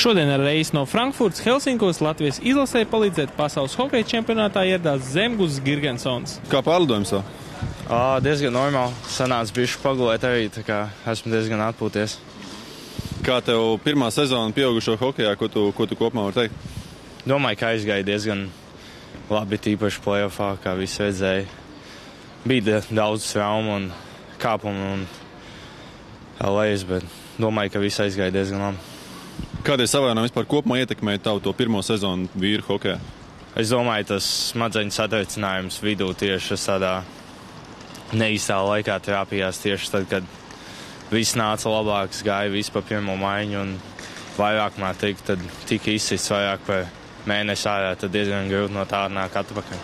Šodien ar reisi no Frankfurtas Helsinkos Latvijas izlasē palīdzēt pasaules hokeja čempionātā ieradās Zemgus Girgensons. Kā pārlidojums? Diezgan normāli. Sanāca bišķi pagulēt arī, tā kā esmu diezgan atpūties. Kā tev pirmā sezona pieaugušo hokejā, ko tu kopumā vari teikt? Domāju, ka aizgāja diezgan labi, tīpaši playoffā, kā visi redzēja. Bija daudz traumu un kāpumu un lejas, bet domāju, ka viss aizgāja diezgan labi. Kādēļ savainājumi vispār kopumā ietekmēja tavu to pirmo sezonu vīru hokejā? Es domāju, tas smadzeņu satricinājums vidū tieši tādā neīstā laikā trāpījās tieši tad, kad viss nāca labāks, gāja viss pa pirmo maiņu un vairāk man teikt, tad tika izsists vairāk par mēnesi ārā, tad diezgan grūti no tā nāk atpakaļ.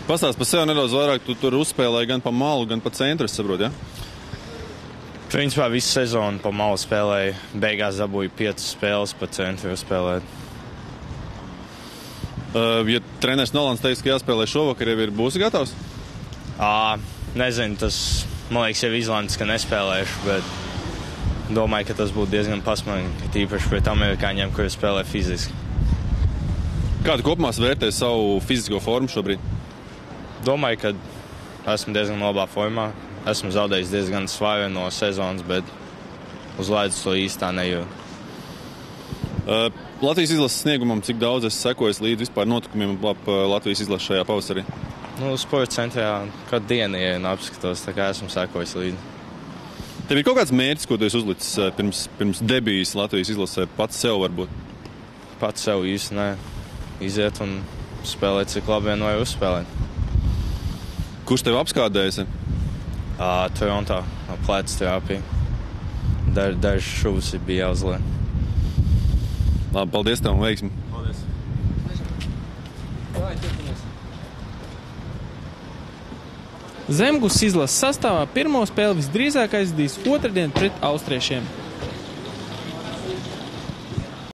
Pastāst par sevi nedaudz vairāk, tu tur uzspēlēji gan pa malu, gan pa centru, es saprotu, ja? Principā visu sezonu pa malu spēlēju, beigās dabūju 5 spēles pa centru spēlēt. Ja treneris Nolans teiks, ka jāspēlē šovakar, jau būsi gatavs? Nezinu, tas, man liekas, jau izlēmts, ka nespēlēšu, bet domāju, ka tas būtu diezgan pasmaņi, tīpaši pret amerikāņiem, kuri spēlē fiziski. Kā tu kopumā vērtē savu fizisko formu šobrīd? Domāju, ka esmu diezgan labā formā. Esmu zaudējis diezgan svaru no sezonas, bet uz ledus to īstā nejūtu. Latvijas izlases sniegumam, cik daudz es sekojos līdz vispār notikumiem Latvijas izlases šajā pavasarī? Sporta centrā katru dienu apskatos, tā kā esmu sekojis līdzi. Tev ir kaut kāds mērķis, ko tu esi uzlicis pirms debijas Latvijas izlasē pats sev varbūt? Pats sev īsti ne. Iziet un spēlēt, cik labi vien var uzspēlēt. Kurš tev apskādējas? Toronto, pleca terapija. Dažs šūs bija jāuzliek. Labi, paldies tev un veiksmi. Paldies. Zemgus izlases sastāvā pirmo spēli visdrīzāk aizdīs otrdien pret austriešiem.